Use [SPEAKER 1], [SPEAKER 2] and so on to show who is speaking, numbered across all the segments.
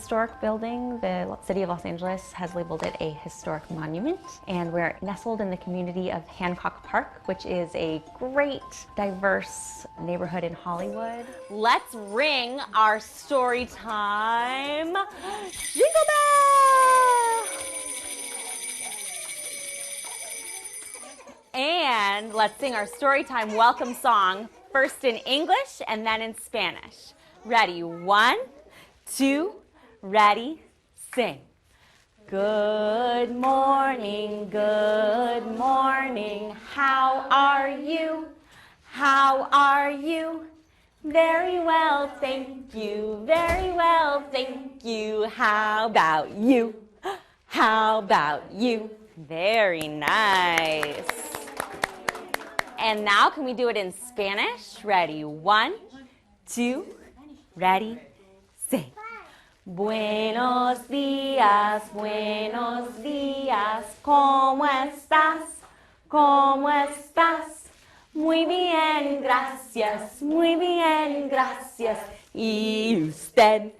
[SPEAKER 1] historic building. The City of Los Angeles has labeled it a historic monument, and we're nestled in the community of Hancock Park, which is a great, diverse neighborhood in Hollywood.
[SPEAKER 2] Let's ring our story time jingle bell! And let's sing our Storytime welcome song, first in English and then in Spanish. Ready? 1, 2, ready, sing. Good morning, how are you? How are you? Very well, thank you, very well, thank you. How about you? How about you? Very nice. And now can we do it in Spanish? Ready? 1, 2, ready, sing. Buenos días, ¿cómo estás? ¿Cómo estás? Muy bien, gracias, muy bien, gracias. ¿Y usted?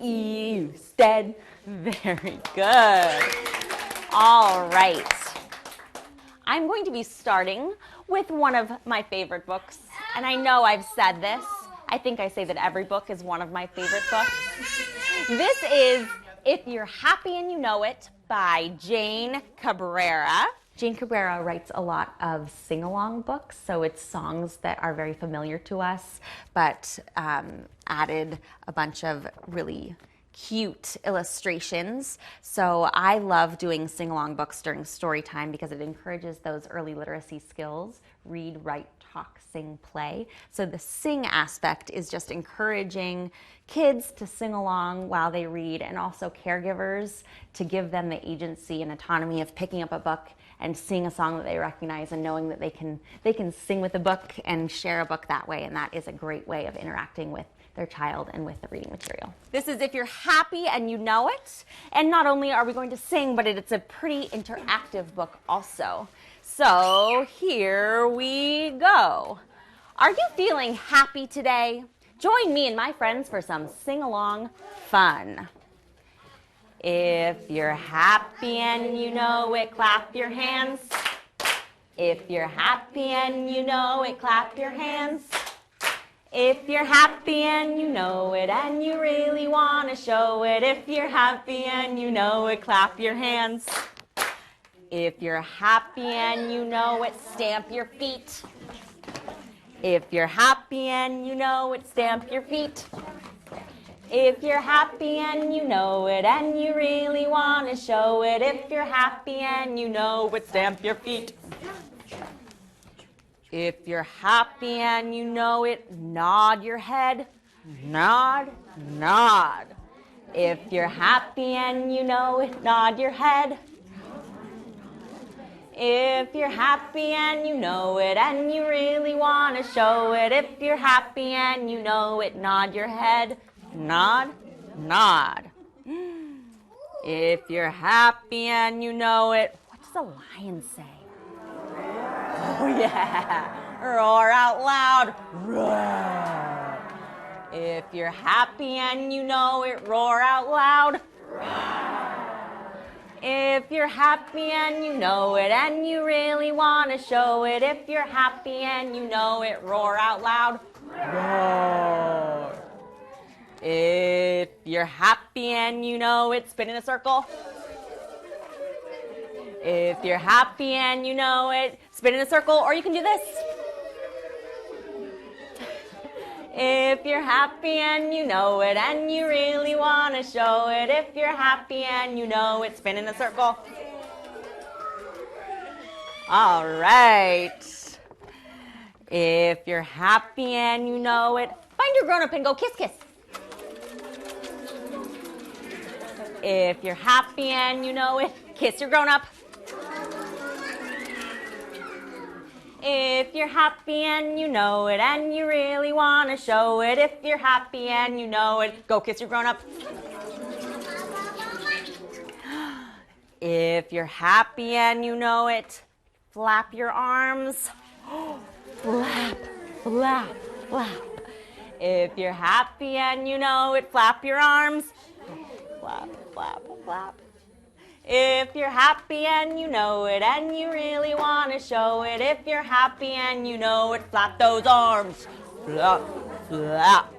[SPEAKER 2] ¿Y usted? Very good. All right. I'm going to be starting with one of my favorite books. And I know I've said this. I think I say that every book is one of my favorite books. This is If You're Happy and You Know It by Jane Cabrera.
[SPEAKER 1] Jane Cabrera writes a lot of sing-along books, so it's songs that are very familiar to us, but added a bunch of really cute illustrations. So I love doing sing-along books during story time because it encourages those early literacy skills: read, write, talk, sing, play. So the sing aspect is just encouraging kids to sing along while they read, and also caregivers to give them the agency and autonomy of picking up a book and sing a song that they recognize, and knowing that they can sing with the book and share a book that way. And that is a great way of interacting with their child and with the reading material.
[SPEAKER 2] This is If You're Happy and You Know It. And not only are we going to sing, but it's a pretty interactive book also. So here we go. Are you feeling happy today? Join me and my friends for some sing-along fun. If you're happy and you know it, clap your hands. If you're happy and you know it, clap your hands. If you're happy and you know it and you really want to show it, if you're happy and you know it, clap your hands. If you're happy and you know it, stamp your feet. If you're happy and you know it, stamp your feet. If you're happy and you know it and you really want to show it, if you're happy and you know it, stamp your feet. If you're happy and you know it, nod your head. Nod, nod. If you're happy and you know it, nod your head. If you're happy and you know it and you really want to show it, if you're happy and you know it, nod your head. Nod, nod. If you're happy and you know it, what does a lion say? Oh yeah, roar out loud. Roar. If you're happy and you know it, roar out loud. If you're happy and you know it and you really want to show it, if you're happy and you know it, roar out loud. Roar. If you're happy and you know it, spin in a circle. If you're happy and you know it, spin in a circle, or you can do this. If you're happy and you know it and you really want to show it, if you're happy and you know it, spin in a circle. All right. If you're happy and you know it, find your grown-up and go kiss, kiss. If you're happy and you know it, kiss your grown-up. If you're happy and you know it and you really want to show it, if you're happy and you know it, go kiss your grown-up. If you're happy and you know it, flap your arms. Flap, flap, flap. If you're happy and you know it, flap your arms. flap, flap, flap. If you're happy and you know it and you really want to show it, if you're happy and you know it, flap those arms. Flap, flap.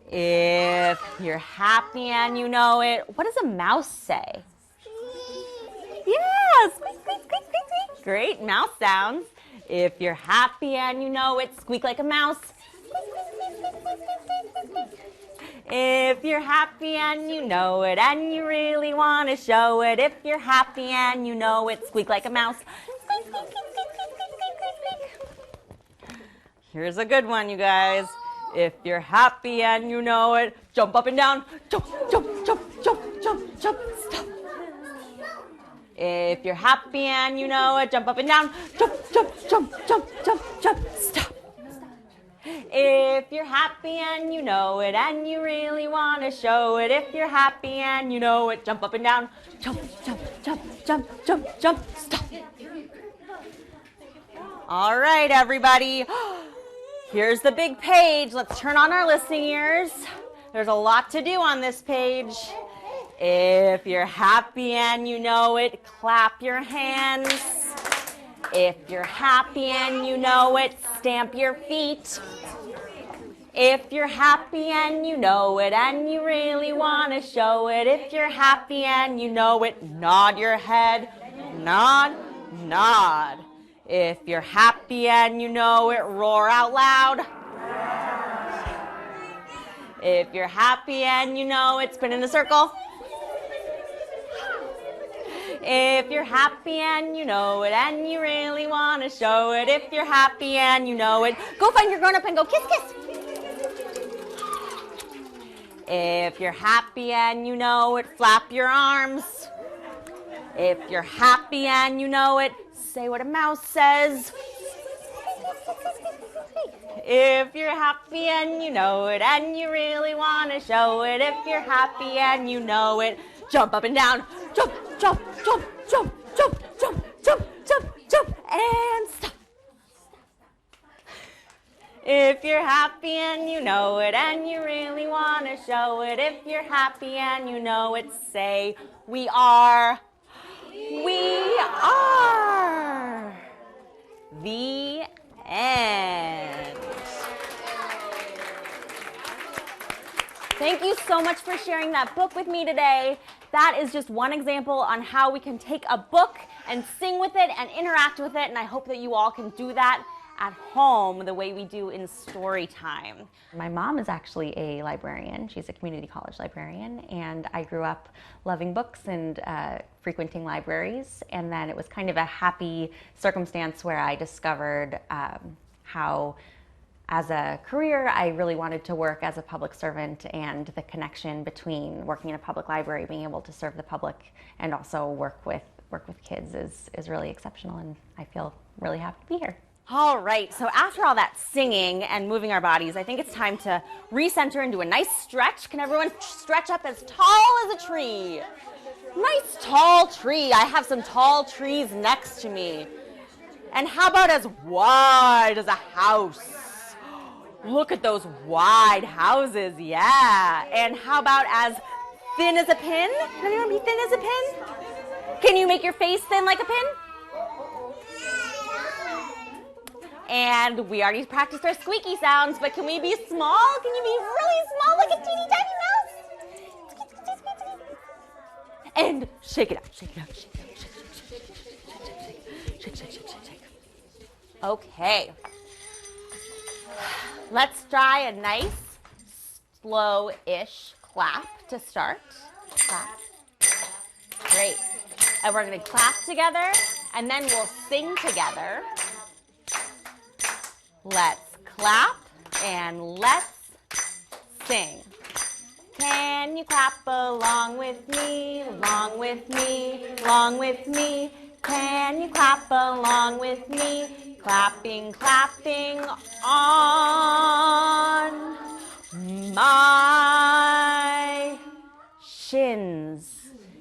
[SPEAKER 2] If you're happy and you know it, what does a mouse say? Yeah, squeak, squeak, squeak, squeak, squeak. Great mouse sounds. If you're happy and you know it, squeak like a mouse. If you're happy and you know it and you really want to show it, if you're happy and you know it, squeak like a mouse. Squeak, squeak, squeak, squeak, squeak, squeak, squeak, squeak. Here's a good one, you guys. If you're happy and you know it, jump up and down. Jump, jump, jump, jump, jump, jump, stop. If you're happy and you know it, jump up and down. Jump, jump, jump, jump, jump, jump, stop. If you're happy and you know it and you really want to show it, if you're happy and you know it, jump up and down. Jump, jump, jump, jump, jump, jump, stop. All right, everybody. Here's the big page. Let's turn on our listening ears. There's a lot to do on this page. If you're happy and you know it, clap your hands. If you're happy and you know it, stamp your feet. If you're happy and you know it and you really want to show it, if you're happy and you know it, nod your head. Nod, nod. If you're happy and you know it, roar out loud. If you're happy and you know it, spin in a circle. If you're happy and you know it and you really want to show it, if you're happy and you know it, go find your grown-up and go kiss, kiss. If you're happy and you know it, flap your arms. If you're happy and you know it, say what a mouse says. If you're happy and you know it and you really want to show it, if you're happy and you know it, jump up and down. Jump, jump, jump, jump, jump, jump, jump, jump, jump, and stop. If you're happy and you know it and you really want to show it, if you're happy and you know it, say, we are. We are. The end. Thank you so much for sharing that book with me today. That is just one example on how we can take a book and sing with it and interact with it, and I hope that you all can do that at home the way we do in Storytime.
[SPEAKER 1] My mom is actually a librarian. She's a community college librarian, and I grew up loving books and frequenting libraries, and then it was kind of a happy circumstance where I discovered how as a career, I really wanted to work as a public servant, and the connection between working in a public library, being able to serve the public, and also work with kids is really exceptional, and I feel really happy to be here.
[SPEAKER 2] All right, so after all that singing and moving our bodies, I think it's time to recenter and do a nice stretch. Can everyone stretch up as tall as a tree? Nice tall tree. I have some tall trees next to me. And how about as wide as a house? Look at those wide houses, yeah. And how about as thin as a pin? Can anyone be thin as a pin? Can you make your face thin like a pin? And we already practiced our squeaky sounds, but can we be small? Can you be really small like a teeny tiny mouse? And shake it out, shake it out, shake it out, shake it out, shake, shake, shake, shake, shake, shake. Okay. Let's try a nice, slow-ish clap to start. Clap. Great. And we're going to clap together, and then we'll sing together. Let's clap, and let's sing. Can you clap along with me, along with me, along with me? Can you clap along with me? Clapping, clapping on my shins.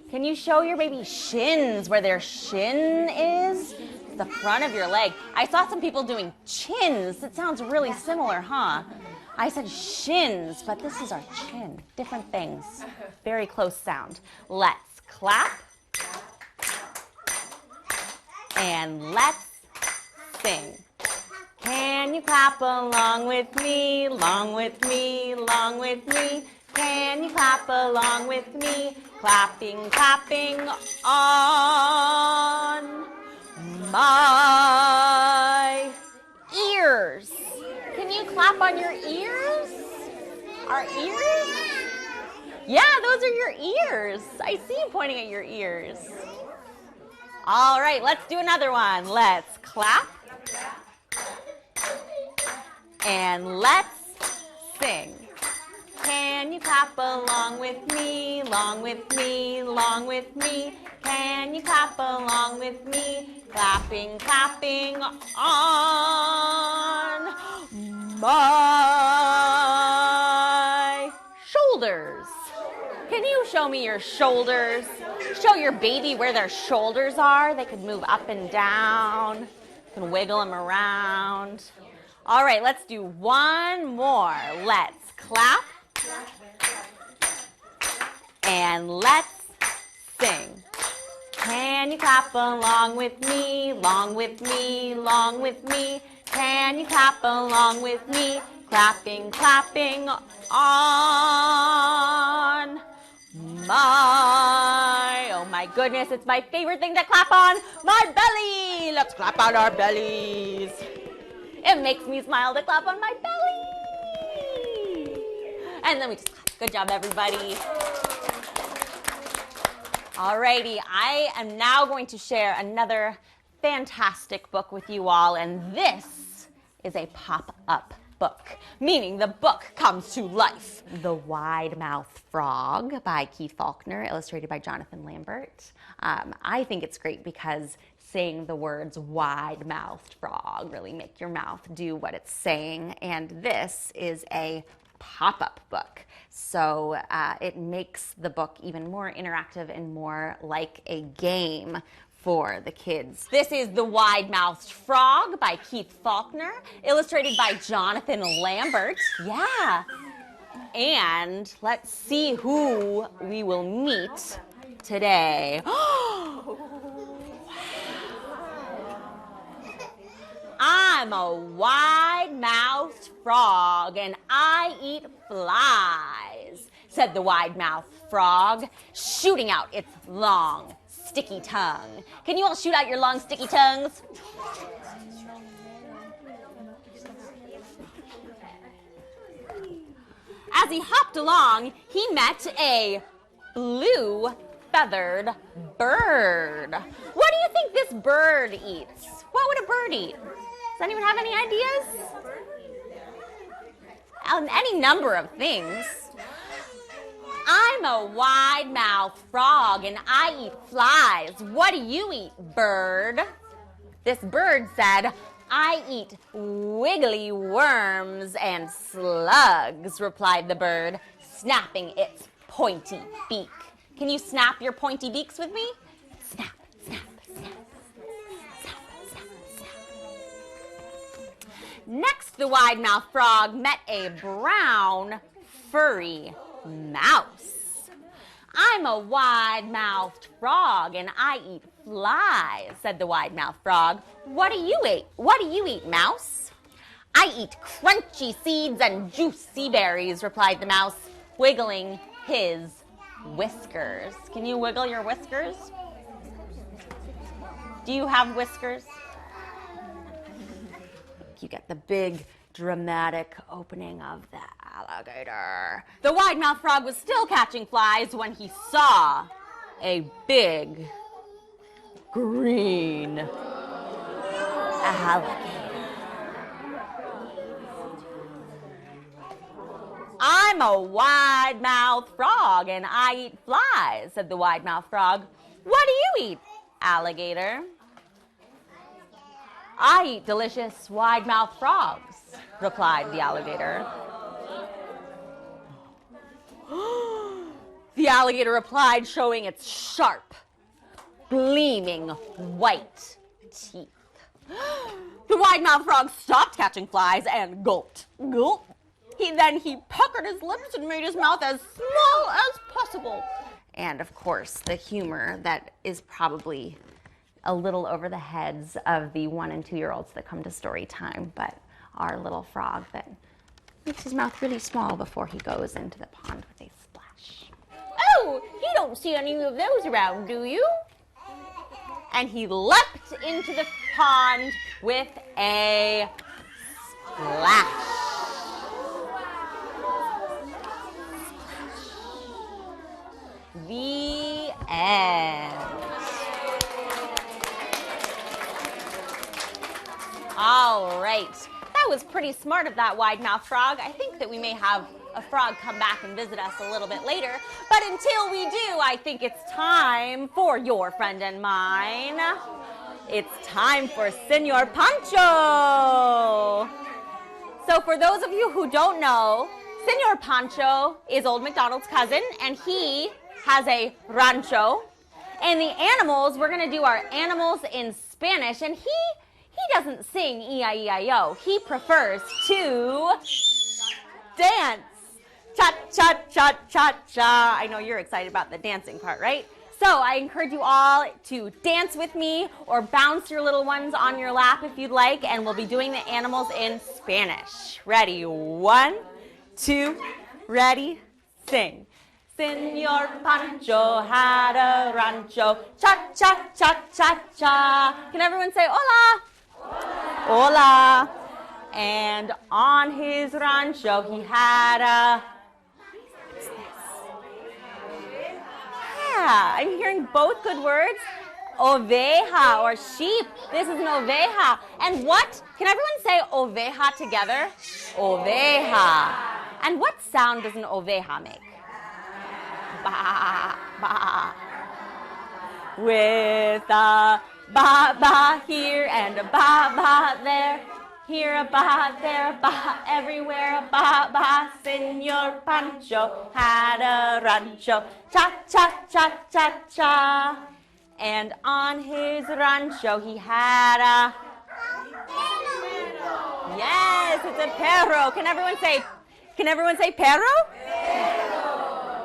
[SPEAKER 2] Can you show your baby shins where their shin is? The front of your leg. I saw some people doing chins. It sounds really similar, huh? I said shins, but this is our chin. Different things. Very close sound. Let's clap. And let's sing. Can you clap along with me, along with me, along with me? Can you clap along with me? Clapping, clapping on my ears. Can you clap on your ears? Our ears? Yeah, those are your ears. I see you pointing at your ears. All right, let's do another one. Let's clap. And let's sing. Can you clap along with me, along with me, along with me? Can you clap along with me? Clapping, clapping on my shoulders. Can you show me your shoulders? Show your baby where their shoulders are. They could move up and down. You can wiggle them around. All right, let's do one more. Let's clap. And let's sing. Can you clap along with me, along with me, along with me? Can you clap along with me? Clapping, clapping on oh my goodness, it's my favorite thing to clap on, my belly. Let's clap on our bellies. It makes me smile to clap on my belly. And then we just clap. Good job, everybody. Alrighty, I am now going to share another fantastic book with you all, and this is a pop-up book, meaning the book comes to life.
[SPEAKER 1] The Wide-Mouthed Frog by Keith Faulkner, illustrated by Jonathan Lambert. I think it's great because saying the words wide-mouthed frog really make your mouth do what it's saying, and this is a pop-up book. So it makes the book even more interactive and more like a game for the kids.
[SPEAKER 2] This is The Wide-Mouthed Frog by Keith Faulkner, illustrated by Jonathan Lambert. Yeah. And let's see who we will meet today. I'm a wide-mouthed frog and I eat flies, said the wide-mouthed frog, shooting out its long, sticky tongue. Can you all shoot out your long, sticky tongues? As he hopped along, he met a blue feathered bird. What do you think this bird eats? What would a bird eat? Does anyone have any ideas? Any number of things. I'm a wide-mouthed frog and I eat flies. What do you eat, bird? This bird said, I eat wiggly worms and slugs, replied the bird, snapping its pointy beak. Can you snap your pointy beaks with me? Snap, snap, snap. Snap, snap, snap. Next, the wide-mouthed frog met a brown, furry mouse. I'm a wide-mouthed frog and I eat flies, said the wide-mouthed frog. What do you eat? What do you eat, mouse? I eat crunchy seeds and juicy berries, replied the mouse, wiggling his whiskers. Can you wiggle your whiskers? Do you have whiskers? You get the big dramatic opening of the alligator. The wide-mouthed frog was still catching flies when he saw a big green alligator. I'm a wide-mouthed frog and I eat flies, said the wide-mouthed frog. What do you eat, alligator? I eat delicious wide-mouthed frogs, replied the alligator. The alligator replied, showing its sharp, gleaming white teeth. The wide-mouthed frog stopped catching flies and gulped. Gulp. Then he puckered his lips and made his mouth as small as possible.
[SPEAKER 1] And of course, the humor that is probably a little over the heads of the 1- and 2-year-olds that come to story time, but our little frog that makes his mouth really small before he goes into the pond with a splash.
[SPEAKER 2] Oh, you don't see any of those around, do you? And he leapt into the pond with a splash. The end. All right. That was pretty smart of that wide-mouthed frog. I think that we may have a frog come back and visit us a little bit later. But until we do, I think it's time for your friend and mine. It's time for Senor Pancho. So for those of you who don't know, Senor Pancho is Old MacDonald's cousin, and he has a rancho. And the animals, we're going to do our animals in Spanish, and he doesn't sing E-I-E-I-O. He prefers to dance. Cha-cha-cha-cha-cha. I know you're excited about the dancing part, right? So I encourage you all to dance with me or bounce your little ones on your lap if you'd like, and we'll be doing the animals in Spanish. Ready? 1, 2, ready, sing. Senor Pancho had a rancho, cha-cha-cha-cha-cha. Can everyone say hola? Hola. And on his rancho he had a... What's this? Yeah, I'm hearing both good words. Oveja or sheep. This is an oveja. And what? Can everyone say oveja together? Oveja. And what sound does an oveja make? Ba, ba. With a ba, ba here and a ba, ba there. Here a ba, there a ba, everywhere a ba, ba. Senor Pancho had a rancho. Cha, cha, cha, cha, cha. And on his rancho he had a... Yes, it's a perro. Can everyone say perro?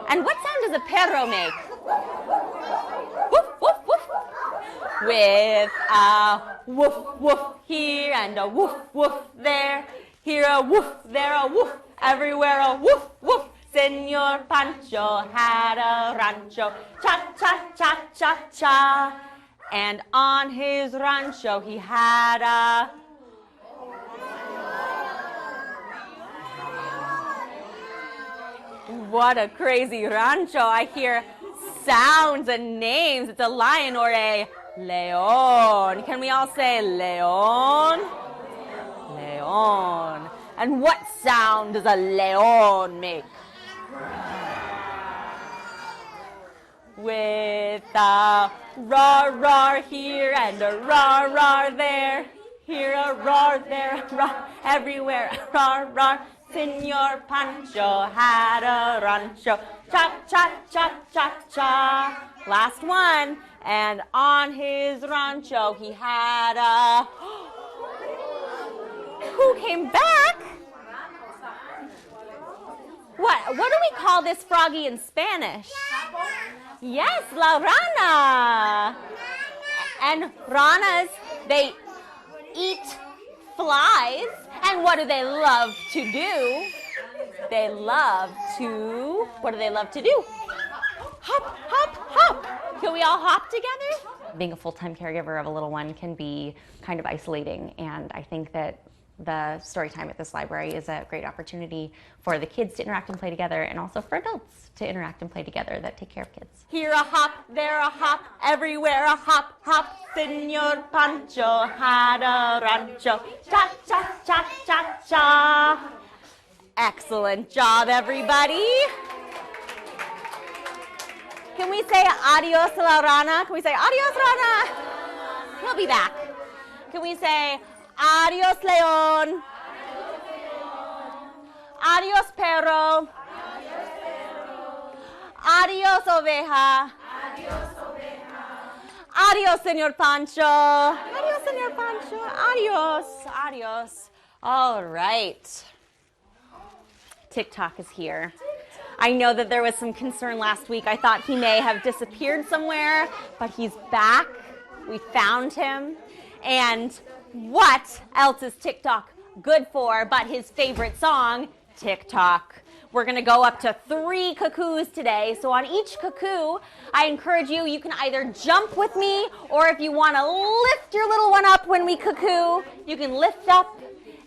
[SPEAKER 2] And what sound does a perro make? Woof, woof, woof. With a woof, woof here and a woof, woof there. Here a woof, there a woof, everywhere a woof, woof. Senor Pancho had a rancho. Cha, cha, cha, cha, cha. And on his rancho he had a... What a crazy rancho. I hear sounds and names. It's a lion or a león. Can we all say león? León. And what sound does a león make? With a roar, roar here and a roar, roar there. Here a roar, there a roar, everywhere a roar, roar. Senor Pancho had a rancho. Cha, cha, cha, cha, cha. Last one. And on his rancho he had a... Who came back? What do we call this froggy in Spanish? Yes, la rana. And ranas, they eat flies. And what do they love to do? They love to... What do they love to do? Hop, hop, hop. Can we all hop together?
[SPEAKER 1] Being a full-time caregiver of a little one can be kind of isolating, and I think that the story time at this library is a great opportunity for the kids to interact and play together, and also for adults to interact and play together that take care of kids.
[SPEAKER 2] Here a hop, there a hop, everywhere a hop, hop. Senor Pancho had a rancho. Cha, cha, cha, cha, cha. Excellent job, everybody. Can we say adios la rana? Can we say adios rana? We'll be back. Can we say adios león? Adios perro. Adios oveja. Adios, Senor Pancho. Adios, Senor Pancho. Adios. Adios. All right. TikTok is here. I know that there was some concern last week. I thought he may have disappeared somewhere, but he's back. We found him. And what else is TikTok good for but his favorite song, TikTok? We're going to go up to 3 cuckoos today. So on each cuckoo, I encourage you, you can either jump with me, or if you want to lift your little one up when we cuckoo, you can lift up,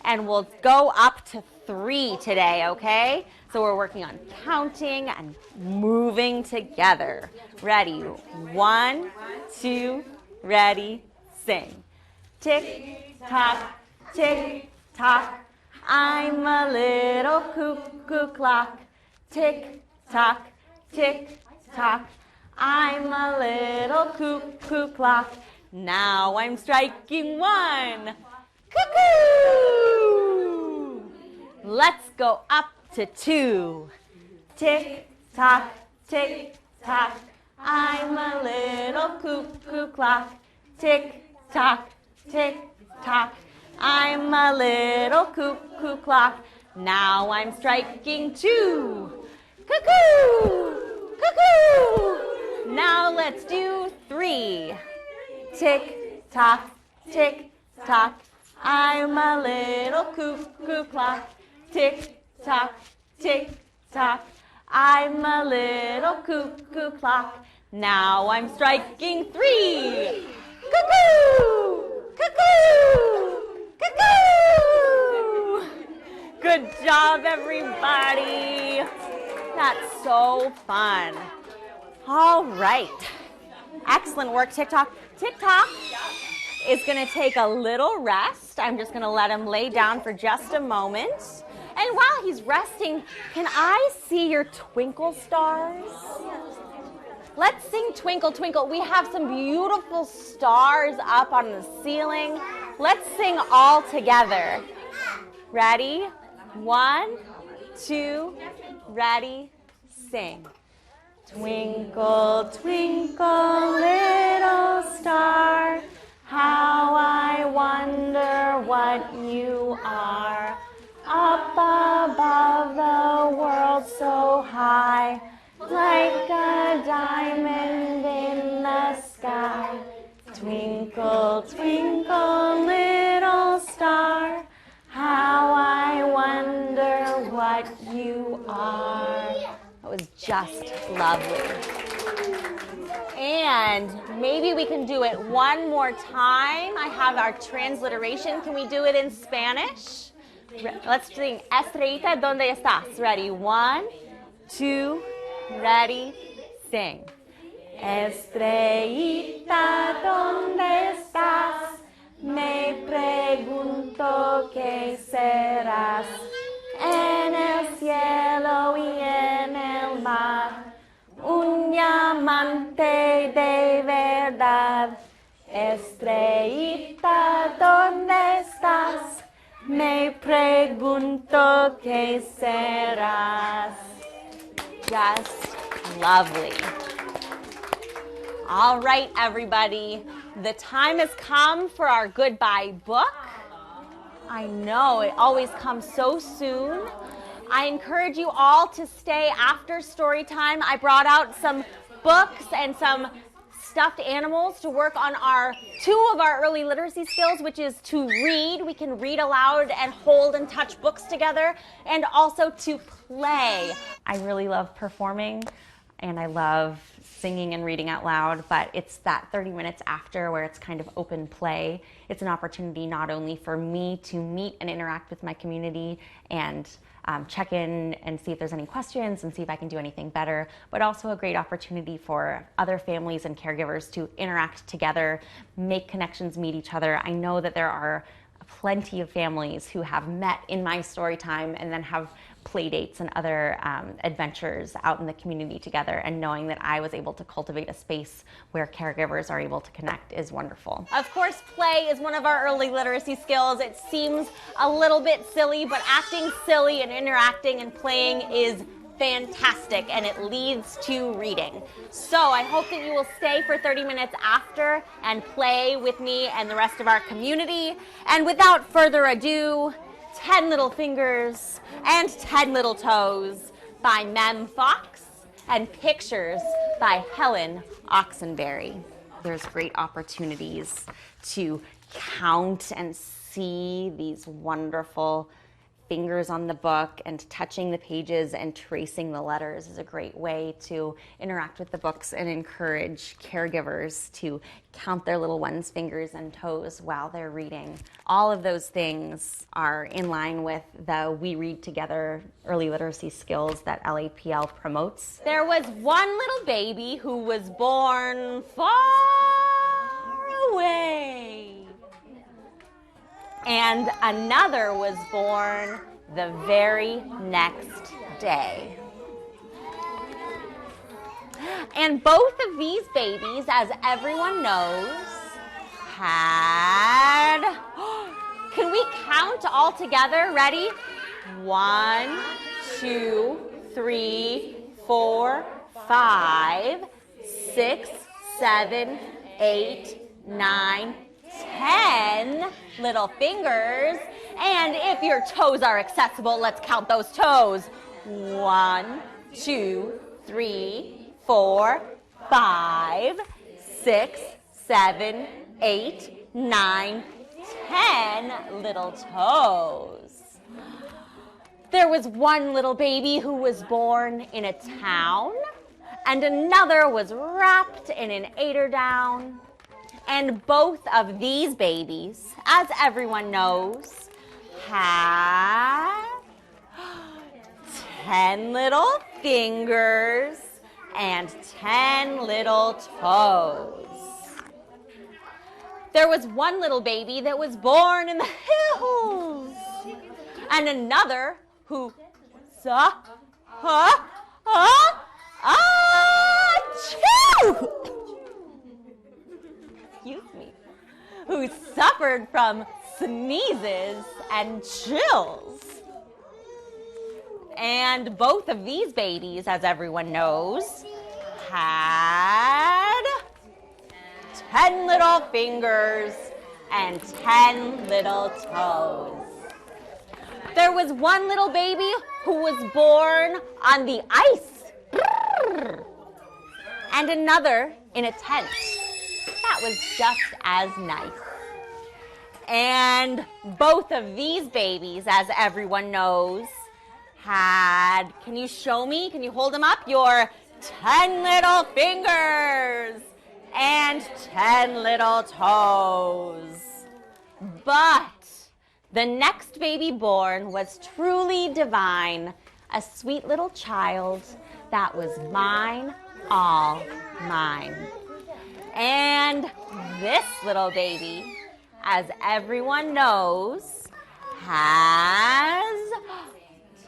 [SPEAKER 2] and we'll go up to 3 today, okay? So we're working on counting and moving together. Ready? 1, 2, ready, sing. Tick tock, tick tock, I'm a little cuckoo clock. Tick tock, tick tock, I'm a little cuckoo clock. Now I'm striking 1. Cuckoo! Let's go up to 2. Tick tock, tick tock, I'm a little cuckoo clock. Tick tock, tick tock, I'm a little cuckoo clock. Now I'm striking 2. Cuckoo! Cuckoo! Now let's do 3. Tick tock, tick tock, I'm a little cuckoo clock. Tick tock, tick tock, I'm a little cuckoo clock. Now I'm striking 3. Cuckoo! Cuckoo! Cuckoo! Good job, everybody. That's so fun. All right. Excellent work, TikTok. TikTok is going to take a little rest. I'm just going to let him lay down for just a moment. And while he's resting, can I see your twinkle stars? Let's sing Twinkle, Twinkle. We have some beautiful stars up on the ceiling. Let's sing all together. Ready? 1, 2, ready, sing. Twinkle, twinkle, little star, how I wonder what you are. Up above the world so high, like a diamond in the sky. Twinkle, twinkle, little star, how I wonder what you are. That was just lovely. And maybe we can do it one more time. I have our transliteration. Can we do it in Spanish? Let's sing Estrellita, ¿dónde estás? Ready? 1, 2, ready, sing. Estrellita, ¿dónde estás? Me pregunto qué serás. En el cielo y en el mar, un diamante de verdad. Estrellita, ¿dónde estás? Me pregunto qué serás. Just lovely. All right, everybody. The time has come for our goodbye book. I know, it always comes so soon. I encourage you all to stay after story time. I brought out some books and some stuffed animals to work on two of our early literacy skills, which is to read. We can read aloud and hold and touch books together, and also to play. I really love performing, and I love singing and reading out loud, but it's that 30 minutes after where it's kind of open play. It's an opportunity not only for me to meet and interact with my community and check in and see if there's any questions and see if I can do anything better, but also a great opportunity for other families and caregivers to interact together, make connections, meet each other. I know that there are plenty of families who have met in my story time and then have play dates and other adventures out in the community together, and knowing that I was able to cultivate a space where caregivers are able to connect is wonderful. Of course, play is one of our early literacy skills. It seems a little bit silly, but acting silly and interacting and playing is fantastic, and it leads to reading. So I hope that you will stay for 30 minutes after and play with me and the rest of our community. And without further ado, 10 Little Fingers and 10 Little Toes by Mem Fox, and pictures by Helen Oxenberry. There's great opportunities to count and see these wonderful fingers on the book, and touching the pages and tracing the letters is a great way to interact with the books and encourage caregivers to count their little ones' fingers and toes while they're reading. All of those things are in line with the We Read Together early literacy skills that LAPL promotes.
[SPEAKER 3] There was one little baby who was born far away, and another was born the very next day. And both of these babies, as everyone knows, had... Can we count all together? Ready? 1, 2, 3, 4, 5, 6, 7, 8, 9, 10 little fingers. And if your toes are accessible, let's count those toes. 1, 2, 3, 4, 5, 6, 7, 8, 9, 10 little toes. There was one little baby who was born in a town, and another was wrapped in an eiderdown. And both of these babies, as everyone knows, had 10 little fingers and 10 little toes. There was one little baby that was born in the hills, and another who who suffered from sneezes and chills. And both of these babies, as everyone knows, had 10 little fingers and 10 little toes. There was one little baby who was born on the ice, and another in a tent. That was just as nice. And both of these babies, as everyone knows, had, can you show me, can you hold them up, your 10 little fingers and 10 little toes. But the next baby born was truly divine, a sweet little child that was mine, all mine. And this little baby, as everyone knows, has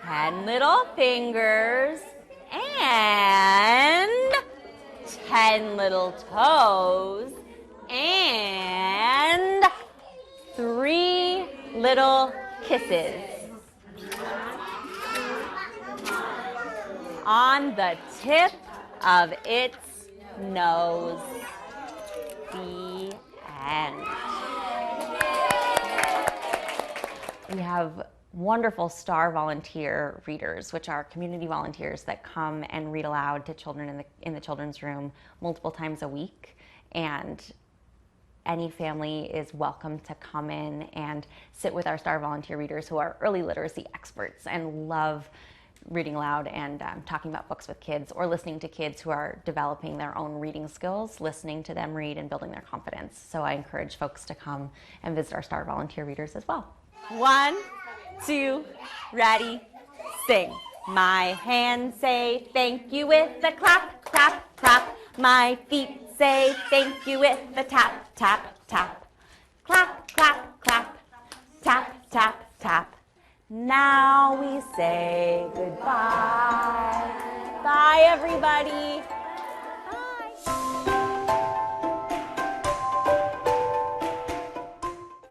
[SPEAKER 3] 10 little fingers and 10 little toes and 3 little kisses on the tip of its nose. The end. We have wonderful STAR volunteer readers, which are community volunteers that come and read aloud to children in the children's room multiple times a week. And any family is welcome to come in and sit with our STAR volunteer readers, who are early literacy experts and love reading aloud and talking about books with kids, or listening to kids who are developing their own reading skills, listening to them read and building their confidence. So I encourage folks to come and visit our STAR volunteer readers as well. 1, 2, ready, sing. My hands say thank you with a clap, clap, clap. My feet say thank you with a tap, tap, tap. Clap, clap, clap, tap, tap, tap. Now we say goodbye. Bye, everybody.